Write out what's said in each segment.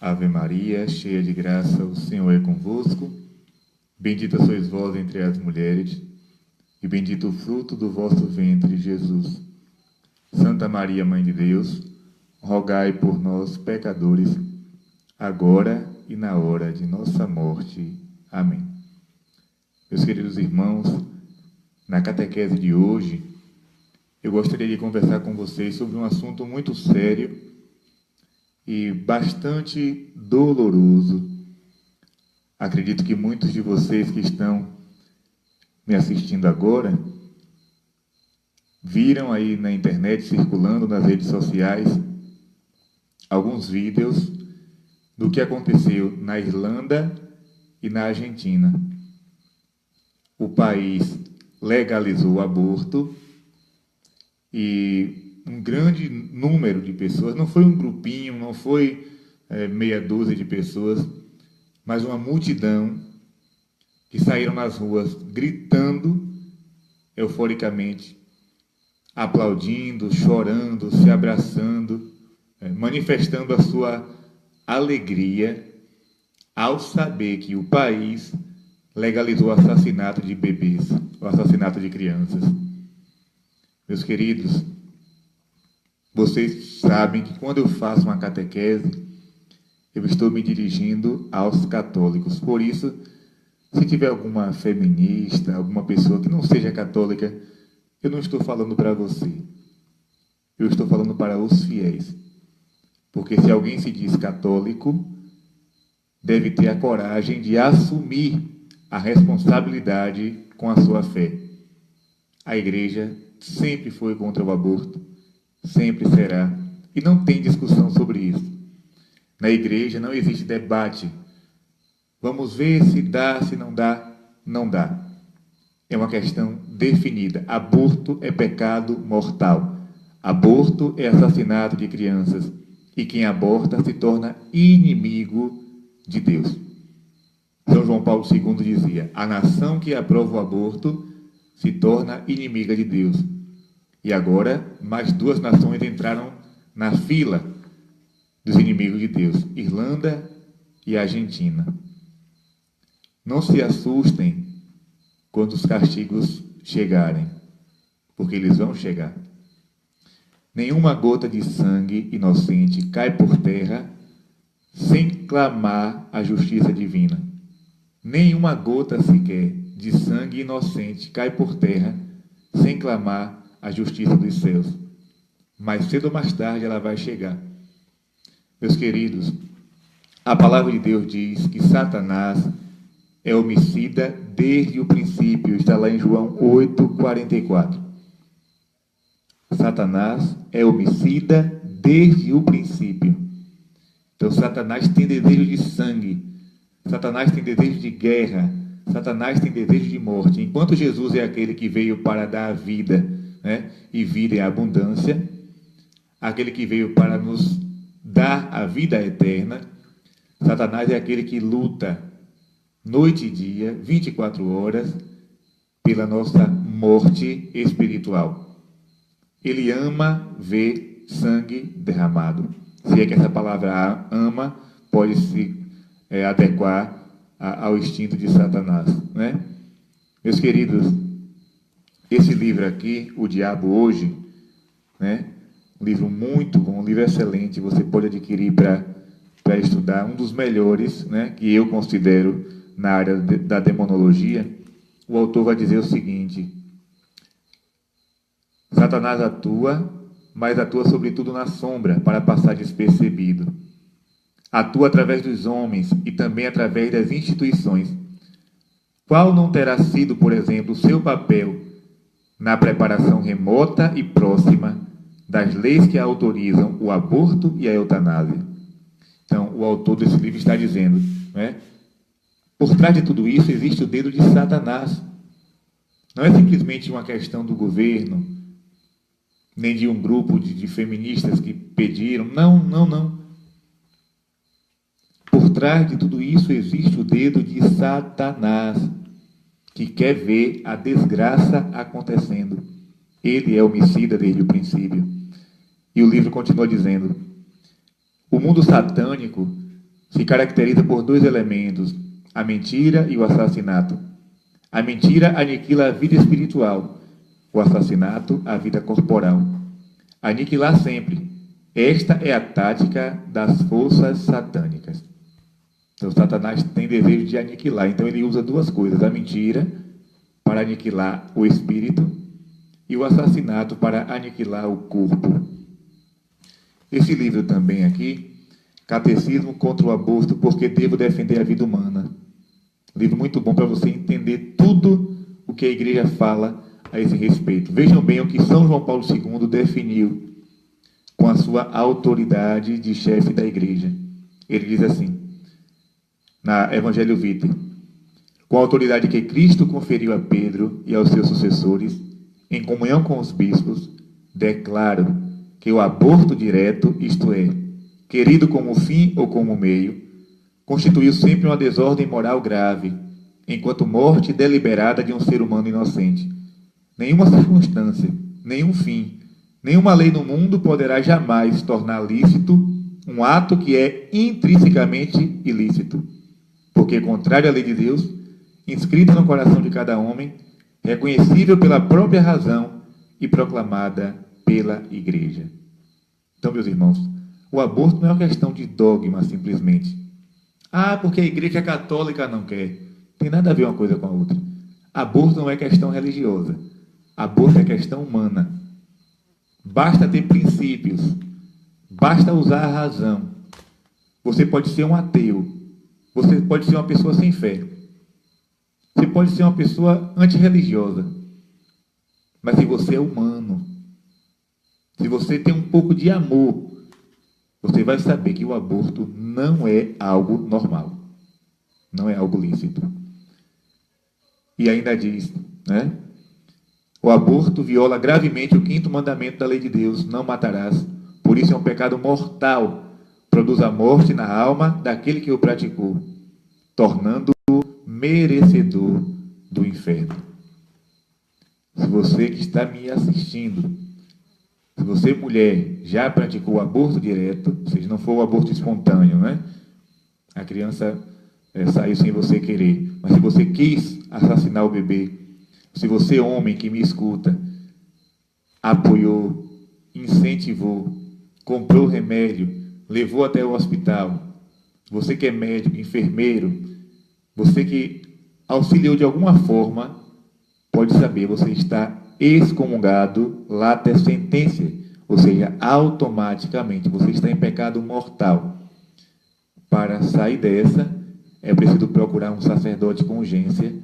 Ave Maria, cheia de graça, o Senhor é convosco. Bendita sois vós entre as mulheres, e bendito o fruto do vosso ventre, Jesus. Santa Maria, Mãe de Deus, rogai por nós, pecadores, agora e na hora de nossa morte. Amém. Meus queridos irmãos, na catequese de hoje, eu gostaria de conversar com vocês sobre um assunto muito sério e bastante doloroso. Acredito que muitos de vocês que estão me assistindo agora viram aí na internet, circulando nas redes sociais, alguns vídeos do que aconteceu na Irlanda e na Argentina. O país legalizou o aborto e um grande número de pessoas, não foi um grupinho, não foi meia dúzia de pessoas, mas uma multidão que saíram nas ruas gritando euforicamente, aplaudindo, chorando, se abraçando, manifestando a sua alegria ao saber que o país legalizou o assassinato de bebês, o assassinato de crianças. Meus queridos, vocês sabem que quando eu faço uma catequese, eu estou me dirigindo aos católicos. Por isso, se tiver alguma feminista, alguma pessoa que não seja católica, eu não estou falando para você. Eu estou falando para os fiéis. Porque se alguém se diz católico, deve ter a coragem de assumir a responsabilidade com a sua fé. A igreja sempre foi contra o aborto, sempre será, e não tem discussão sobre isso. Na igreja não existe debate. Vamos ver se dá, se não dá, não dá. É uma questão definida. Aborto é pecado mortal. Aborto é assassinato de crianças. E quem aborta se torna inimigo de Deus. São João Paulo II dizia: a nação que aprova o aborto se torna inimiga de Deus. E agora, mais duas nações entraram na fila dos inimigos de Deus: Irlanda e Argentina. Não se assustem quando os castigos chegarem, porque eles vão chegar. Nenhuma gota de sangue inocente cai por terra sem clamar a justiça divina. Nenhuma gota sequer de sangue inocente cai por terra sem clamar a justiça dos céus. Mais cedo ou mais tarde ela vai chegar. Meus queridos, a palavra de Deus diz que Satanás é homicida desde o princípio. Está lá em João 8:44. Satanás é homicida desde o princípio. Então Satanás tem desejo de sangue. Satanás tem desejo de guerra. Satanás tem desejo de morte. Enquanto Jesus é aquele que veio para dar a vida, e vida em abundância, aquele que veio para nos dar a vida eterna, Satanás é aquele que luta noite e dia, 24 horas, pela nossa morte espiritual. Ele ama ver sangue derramado. Se é que essa palavra ama pode se adequar ao instinto de Satanás, Meus queridos, esse livro aqui, O Diabo Hoje, um livro muito bom, um livro excelente, você pode adquirir para estudar, um dos melhores, que eu considero na área da demonologia. O autor vai dizer o seguinte: Satanás atua, mas atua sobretudo na sombra, para passar despercebido. Atua através dos homens e também através das instituições. Qual não terá sido, por exemplo, o seu papel na preparação remota e próxima das leis que autorizam o aborto e a eutanásia? Então, o autor desse livro está dizendo, por trás de tudo isso existe o dedo de Satanás. Não é simplesmente uma questão do governo, nem de um grupo de feministas que pediram. Não. Por trás de tudo isso existe o dedo de Satanás, que quer ver a desgraça acontecendo. Ele é homicida desde o princípio. E o livro continua dizendo: o mundo satânico se caracteriza por dois elementos, a mentira e o assassinato. A mentira aniquila a vida espiritual, o assassinato a vida corporal. Aniquilar sempre. Esta é a tática das forças satânicas. Então, Satanás tem desejo de aniquilar. Então, ele usa duas coisas: a mentira para aniquilar o espírito e o assassinato para aniquilar o corpo. Esse livro também aqui, Catecismo contra o Aborto, porque devo defender a vida humana. Livro muito bom para você entender tudo o que a igreja fala a esse respeito. Vejam bem o que São João Paulo II definiu com a sua autoridade de chefe da igreja. Ele diz assim, na Evangelho Vitae: com a autoridade que Cristo conferiu a Pedro e aos seus sucessores, em comunhão com os bispos, declaro que o aborto direto, isto é, querido como fim ou como meio, constituiu sempre uma desordem moral grave, enquanto morte deliberada de um ser humano inocente. Nenhuma circunstância, nenhum fim, nenhuma lei no mundo poderá jamais tornar lícito um ato que é intrinsecamente ilícito, porque, contrário à lei de Deus, inscrita no coração de cada homem, reconhecível pela própria razão e proclamada pela Igreja. Então, meus irmãos, o aborto não é uma questão de dogma, simplesmente. Ah, porque a Igreja Católica não quer. Tem nada a ver uma coisa com a outra. Aborto não é questão religiosa. Aborto é questão humana. Basta ter princípios. Basta usar a razão. Você pode ser um ateu. Você pode ser uma pessoa sem fé. Você pode ser uma pessoa antirreligiosa. Mas se você é humano, se você tem um pouco de amor, você vai saber que o aborto não é algo normal. Não é algo lícito. E ainda diz, né? O aborto viola gravemente o 5º mandamento da lei de Deus: não matarás. Por isso é um pecado mortal. Produz a morte na alma daquele que o praticou, tornando-o merecedor do inferno. Se você que está me assistindo, se você, mulher, já praticou o aborto direto, ou seja, não for o aborto espontâneo, né? A criança saiu sem você querer, mas se você quis assassinar o bebê, se você, homem que me escuta, apoiou, incentivou, comprou remédio, levou até o hospital, você que é médico, enfermeiro, você que auxiliou de alguma forma, pode saber, você está excomungado late sententia, ou seja, automaticamente você está em pecado mortal. Para sair dessa, é preciso procurar um sacerdote com urgência,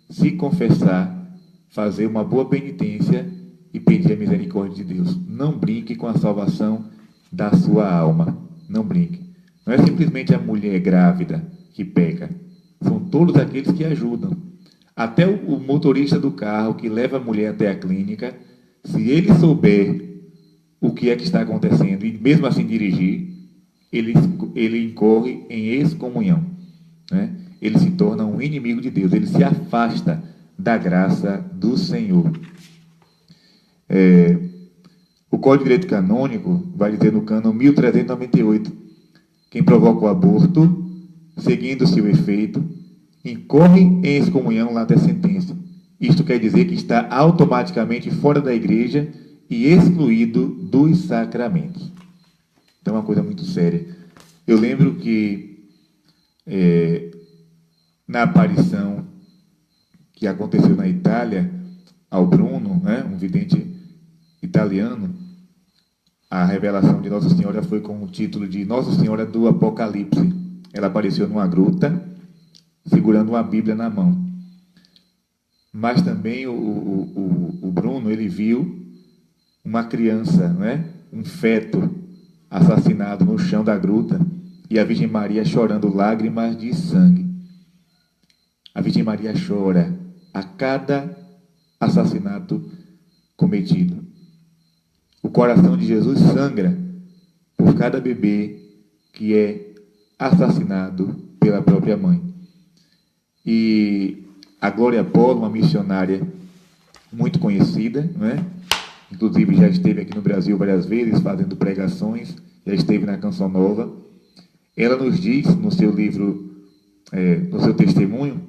se confessar, fazer uma boa penitência e pedir a misericórdia de Deus. Não brinque com a salvação da sua alma. Não brinque. Não é simplesmente a mulher grávida que peca. São todos aqueles que ajudam. Até o motorista do carro que leva a mulher até a clínica, se ele souber o que é que está acontecendo e mesmo assim dirigir, ele incorre em excomunhão, né? Ele se torna um inimigo de Deus, ele se afasta da graça do Senhor. O Código de Direito Canônico vai dizer no cânon 1398, quem provoca o aborto, seguindo seu efeito, incorre em excomunhão late sententia. Isto quer dizer que está automaticamente fora da igreja e excluído dos sacramentos. Então é uma coisa muito séria. Eu lembro que na aparição que aconteceu na Itália ao Bruno, né, um vidente italiano, a revelação de Nossa Senhora foi com o título de Nossa Senhora do Apocalipse. Ela apareceu numa gruta, segurando uma Bíblia na mão. Mas também o Bruno, ele viu uma criança, né, um feto assassinado no chão da gruta e a Virgem Maria chorando lágrimas de sangue. A Virgem Maria chora a cada assassinato cometido. O coração de Jesus sangra por cada bebê que é assassinado pela própria mãe. E a Glória Polo, uma missionária muito conhecida, né? Inclusive já esteve aqui no Brasil várias vezes fazendo pregações, já esteve na Canção Nova. ela nos diz no seu livro, no seu testemunho,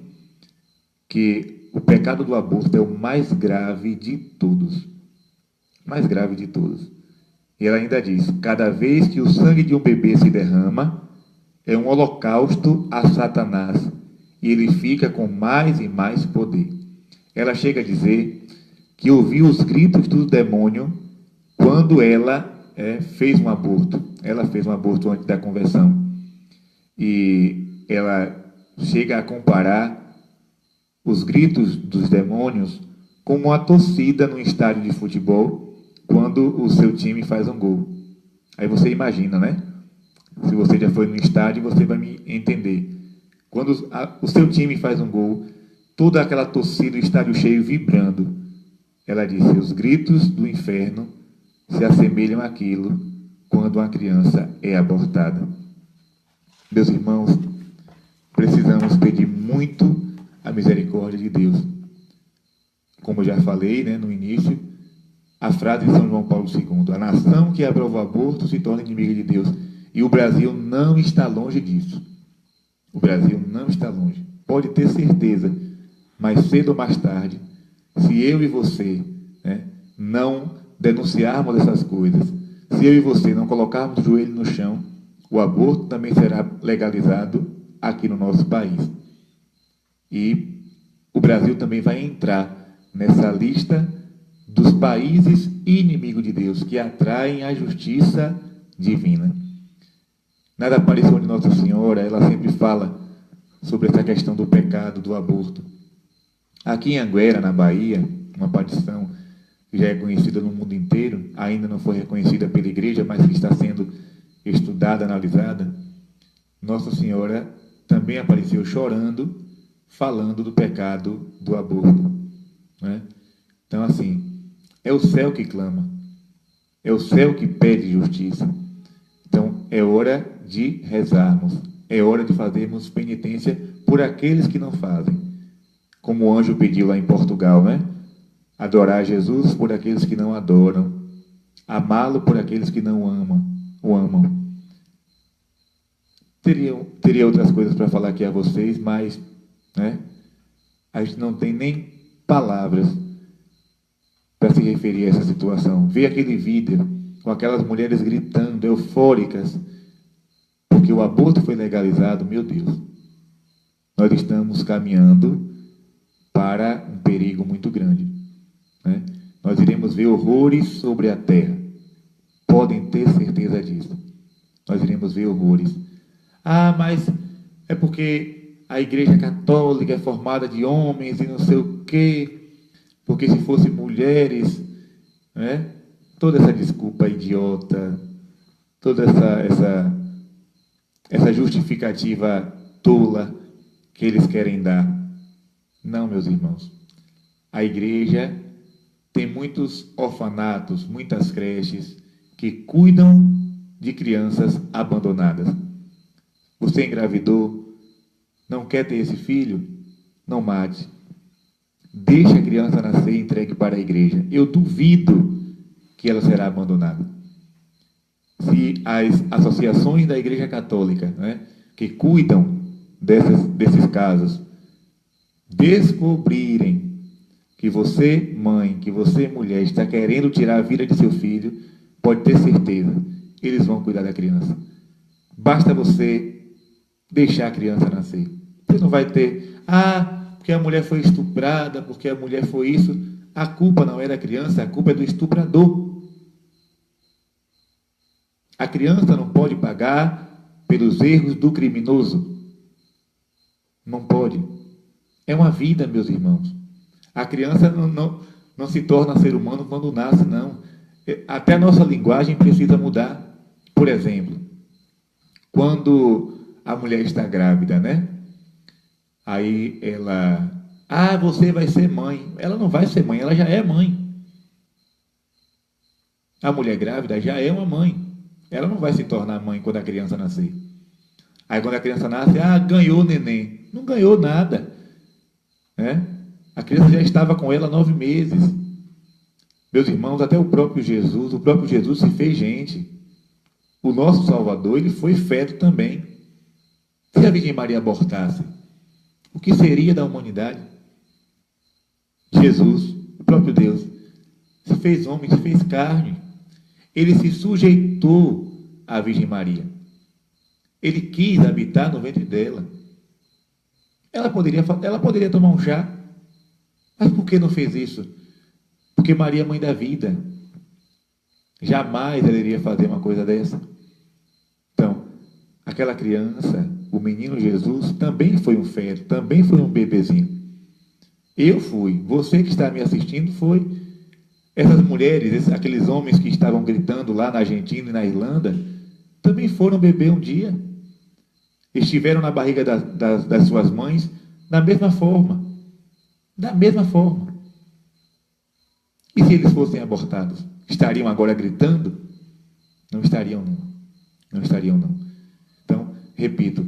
que o pecado do aborto é o mais grave de todos. Mais grave de todos. E ela ainda diz: cada vez que o sangue de um bebê se derrama, é um holocausto a Satanás, e ele fica com mais e mais poder. Ela chega a dizer que ouviu os gritos do demônio quando ela fez um aborto. Ela fez um aborto antes da conversão. E ela chega a comparar os gritos dos demônios como uma torcida no estádio de futebol quando o seu time faz um gol. Aí você imagina, né? Se você já foi no estádio, você vai me entender. Quando o seu time faz um gol, toda aquela torcida, o estádio cheio, vibrando. Ela disse: os gritos do inferno se assemelham àquilo quando uma criança é abortada. Meus irmãos, precisamos pedir muito a misericórdia de Deus. Como eu já falei, né, no início, a frase de São João Paulo II: a nação que aprova o aborto se torna inimiga de Deus. E o Brasil não está longe disso. O Brasil não está longe. Pode ter certeza, mais cedo ou mais tarde, se eu e você, né, não denunciarmos essas coisas, se eu e você não colocarmos o joelho no chão, o aborto também será legalizado aqui no nosso país. E o Brasil também vai entrar nessa lista dos países inimigos de Deus, que atraem a justiça divina. Na aparição de Nossa Senhora, ela sempre fala sobre essa questão do pecado, do aborto. Aqui em Anguera, na Bahia, uma aparição que já é conhecida no mundo inteiro, ainda não foi reconhecida pela igreja, mas que está sendo estudada, analisada. Nossa Senhora também apareceu chorando, falando do pecado do aborto, né? Então, assim, é o céu que clama, é o céu que pede justiça. Então, é hora de rezarmos, é hora de fazermos penitência por aqueles que não fazem. Como o anjo pediu lá em Portugal, né? Adorar Jesus por aqueles que não adoram, amá-lo por aqueles que não o amam. Teria outras coisas para falar aqui a vocês, mas, né, a gente não tem nem palavras para se referir a essa situação. Ver aquele vídeo com aquelas mulheres gritando, eufóricas, porque o aborto foi legalizado, meu Deus. Nós estamos caminhando para um perigo muito grande, né? Nós iremos ver horrores sobre a terra. Podem ter certeza disso. Nós iremos ver horrores. Ah, mas é porque a Igreja Católica é formada de homens e não sei o quê, porque se fossem mulheres, né? Toda essa desculpa idiota, toda essa justificativa tola que eles querem dar. Não, meus irmãos. A igreja tem muitos orfanatos, muitas creches que cuidam de crianças abandonadas. Você engravidou, não quer ter esse filho? Não mate. Deixe a criança nascer e entregue para a igreja. Eu duvido que ela será abandonada. Se as associações da Igreja Católica, né, que cuidam desses casos, descobrirem que você, mãe, que você, mulher, está querendo tirar a vida de seu filho, pode ter certeza, eles vão cuidar da criança. Basta você deixar a criança nascer. Você não vai ter, porque a mulher foi estuprada, porque a mulher foi isso. A culpa não é da criança, a culpa é do estuprador. A criança não pode pagar pelos erros do criminoso. Não pode. É uma vida, meus irmãos. A criança não se torna ser humano quando nasce, não. Até a nossa linguagem precisa mudar. Por exemplo, quando a mulher está grávida, né? Aí ela... você vai ser mãe. Ela não vai ser mãe, ela já é mãe. A mulher grávida já é uma mãe. Ela não vai se tornar mãe quando a criança nascer. Aí quando a criança nasce, ganhou o neném. Não ganhou nada, né? A criança já estava com ela 9 meses. Meus irmãos, até o próprio Jesus se fez gente. O nosso Salvador, ele foi feto também. Se a Virgem Maria abortasse, o que seria da humanidade? Jesus, o próprio Deus, se fez homem, se fez carne. Ele se sujeitou à Virgem Maria. Ele quis habitar no ventre dela. Ela poderia tomar um chá, mas por que não fez isso? Porque Maria é mãe da vida. Jamais ela iria fazer uma coisa dessa. Então, aquela criança, o menino Jesus, também foi um feto, também foi um bebezinho. Eu fui, você que está me assistindo foi. Essas mulheres, aqueles homens que estavam gritando lá na Argentina e na Irlanda, também foram beber um dia. Estiveram na barriga das suas mães da mesma forma. Da mesma forma. E se eles fossem abortados? Estariam agora gritando? Não estariam, não. Não estariam, não. Então, repito,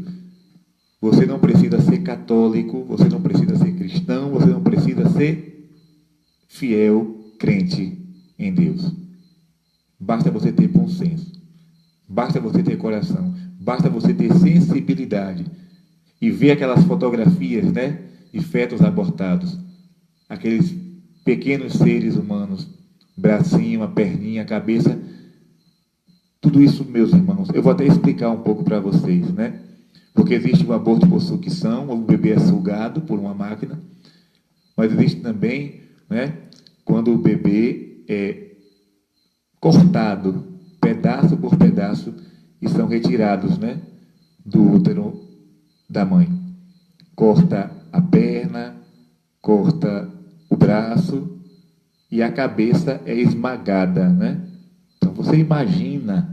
você não precisa ser católico, você não precisa ser cristão, você não precisa ser fiel, crente em Deus. Basta você ter bom senso. Basta você ter coração. Basta você ter sensibilidade. E ver aquelas fotografias, né, de fetos abortados. Aqueles pequenos seres humanos. Bracinho, a perninha, a cabeça. Tudo isso, meus irmãos, eu vou até explicar um pouco para vocês, né? Porque existe o aborto por sucção, o bebê é sugado por uma máquina. Mas existe também, né, quando o bebê é cortado, pedaço por pedaço, e são retirados, né, do útero da mãe. Corta a perna, corta o braço e a cabeça é esmagada, né? Então você imagina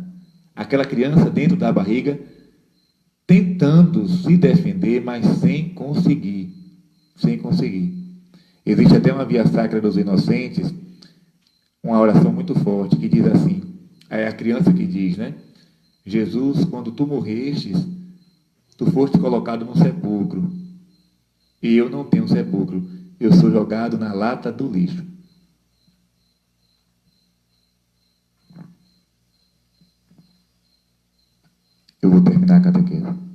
aquela criança dentro da barriga tentando se defender, mas sem conseguir. Sem conseguir. Existe até uma via sacra dos inocentes, uma oração muito forte, que diz assim, é a criança que diz, né? Jesus, quando tu morrestes, tu foste colocado num sepulcro, e eu não tenho sepulcro, eu sou jogado na lata do lixo. Eu vou terminar a catequese.